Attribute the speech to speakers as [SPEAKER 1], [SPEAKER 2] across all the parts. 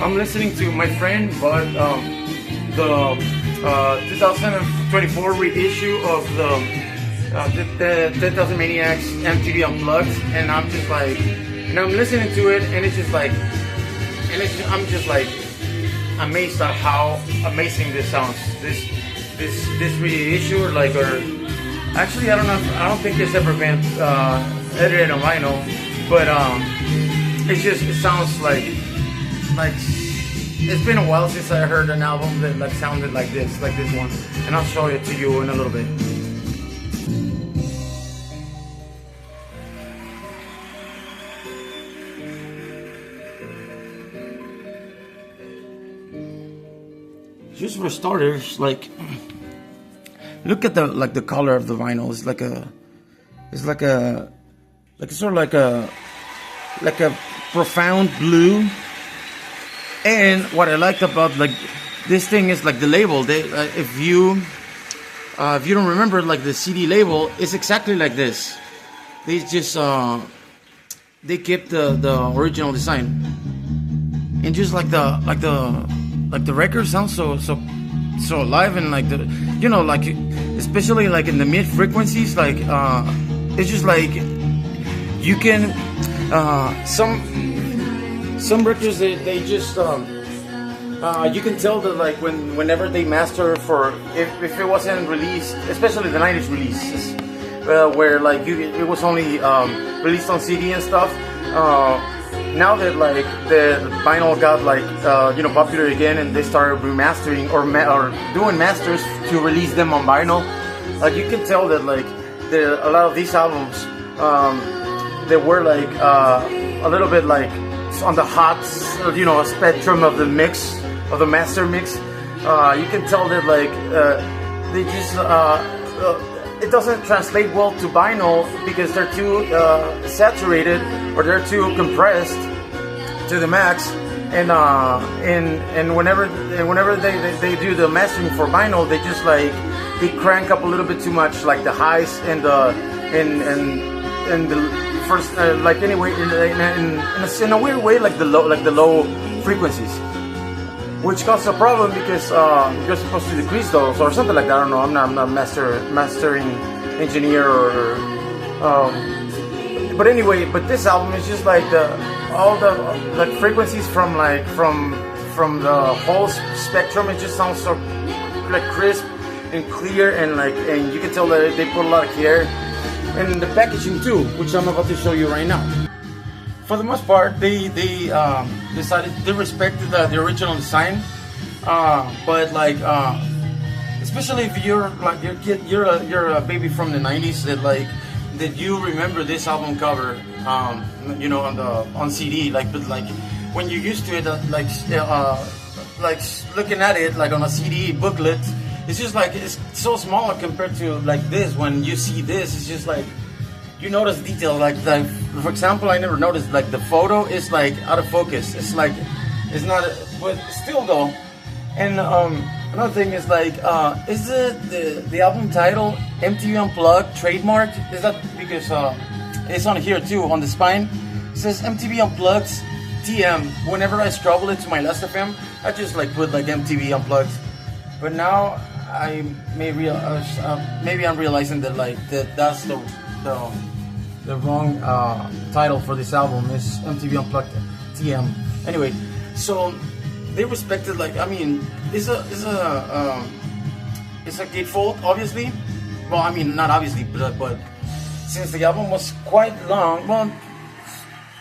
[SPEAKER 1] I'm listening to my friend bought the 2024 reissue of the 10,000 Maniacs MTV Unplugged, and I'm just like, and I'm listening to it, and it's just like, I'm just like amazed at how amazing this sounds. This reissue, or actually, I don't think it's ever been edited on vinyl, but it sounds like it's been a while since I heard an album that sounded like this one, and I'll show it to you in a little bit. Just for starters, like, look at the color of the vinyl. It's sort of like a profound blue. And what I liked about this thing is the label. If you don't remember, the CD label is exactly like this. They just they kept the original design, and just the record sounds so alive, and especially in the mid frequencies, it's just you can some records they just you can tell that whenever they master for if it wasn't released, especially the 90s releases, where it was only released on CD and stuff. Now that the vinyl got popular again, and they started remastering or doing masters to release them on vinyl, you can tell that a lot of these albums they were a little bit on the hot spectrum of the mix, of the master mix. You can tell that they just it doesn't translate well to vinyl because they're too saturated, or they're too compressed to the max, and whenever they do the mastering for vinyl, they just they crank up a little bit too much, the highs and the first anyway in a weird way, the low frequencies, which causes a problem because you're supposed to decrease those or something like that. I don't know. I'm not a mastering engineer but anyway. But this album is just all the frequencies from the whole spectrum. It just sounds so crisp and clear, and you can tell that they put a lot of care in the packaging too, which I'm about to show you right now. For the most part, they decided they respected the original design, but especially if you're a baby from the 90s that you remember this album cover, on CD, but when you're used to it, looking at it on a CD booklet, it's just it's so small compared to this. When you see this, it's just you notice detail. For example, I never noticed the photo is out of focus. It's it's not, but still though. And another thing is is the album title MTV Unplugged trademarked? Is that because it's on here too, on the spine? It says MTV Unplugged TM. Whenever I scroll it to my Last FM, I just put MTV Unplugged. But now I may maybe I'm realizing that that's the wrong title for this album. Is MTV Unplugged TM. Anyway, so they respected it's a gatefold, obviously. Well, not obviously, but since the album was quite long, well,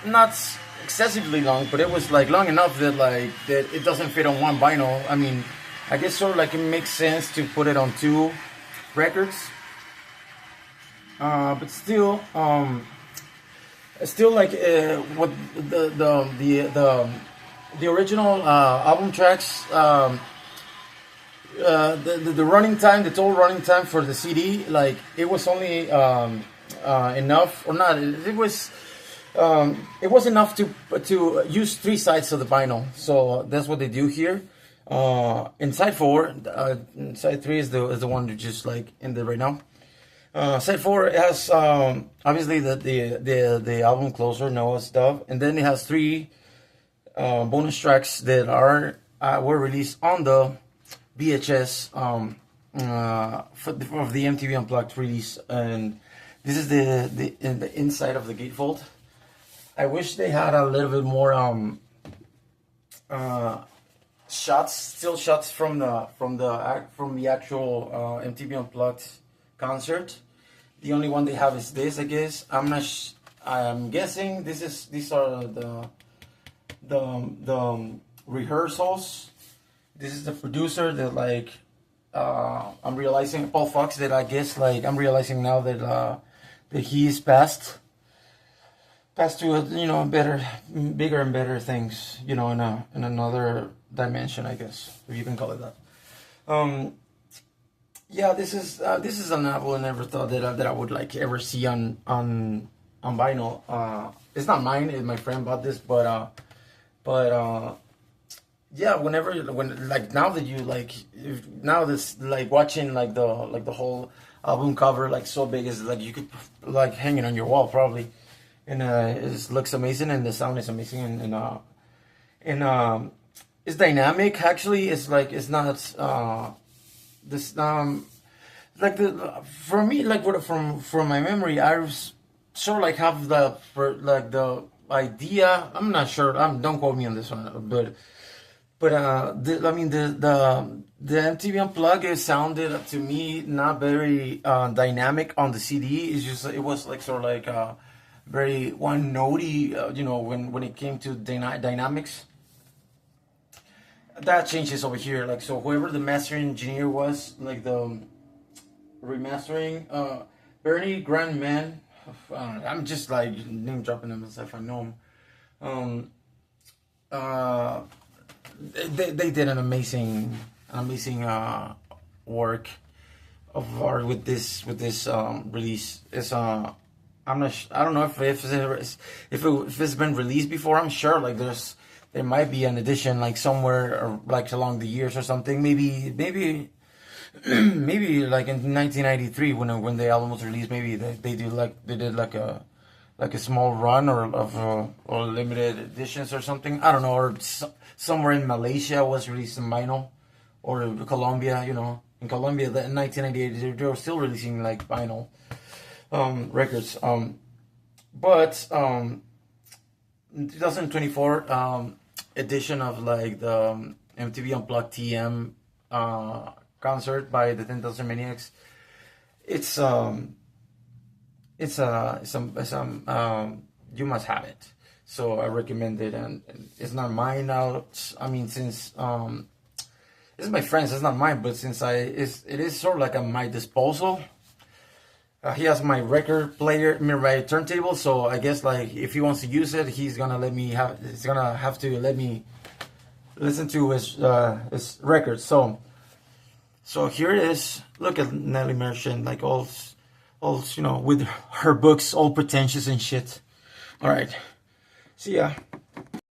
[SPEAKER 1] not excessively long, but it was long enough that that it doesn't fit on one vinyl. I guess sort of it makes sense to put it on two records, but still what the original album tracks, the running time, the total running time for the CD, it was only enough, or not? It was enough to use three sides of the vinyl. So that's what they do here. In side 4, side 3 is the one that just in there right now. Side 4 has obviously the album closer, Noah stuff, and then it has 3 bonus tracks that are were released on the VHS of the MTV Unplugged release, and this is the inside of the gatefold. I wish they had a little bit more still shots from the actual MTV Unplugged concert. The only one they have is this, I guess. I'm guessing these are the rehearsals. This is the producer that, like, I'm realizing, Paul Fox, that I guess, like, I'm realizing now that he's passed to, bigger and better things, in another dimension, I guess, if you can call it that. Yeah, this is an album I never thought that I would, like, ever see on vinyl. It's not mine. My friend bought this, but yeah. When like now that you now this, like, watching, like, the whole album cover, like, so big, is like you could, like, hang it on your wall probably, and it looks amazing, and the sound is amazing, and it's dynamic. Actually, it's like, it's not this like, for me, like, from my memory, I was sort of, like, have the idea. I'm not sure. Don't quote me on this one, but the MTV Unplugged, it sounded to me not very dynamic on the CD. It was like, sort of like very one notey. When it came to dynamics. That changes over here. Like, so whoever the mastering engineer was, like, the remastering, Bernie Grandman. I'm just, like, name dropping them as if I know him. They did an amazing work of art with this release. It's I don't know if it's been released before. I'm sure, like, there might be an edition, like, somewhere, or, like, along the years or something. Maybe like in 1993 when the album was released. Maybe they did like a small run or limited editions or something. I don't know. Or somewhere in Malaysia was released in vinyl, or Colombia. In Colombia, in 1998 they were still releasing, like, vinyl records. But in 2024 edition of, like, the MTV Unplugged TM concert by the 10,000 Maniacs, it's you must have it. So I recommend it, and it's not mine now. I mean, since it's my friend's, it's not mine, but since it is sort of like at my disposal. He has my record player, my turntable, so I guess, like, if he wants to use it, he's gonna have to let me listen to his records. So here it is. Look at Natalie Merchant, like, all with her books, all pretentious and shit. All right, see ya.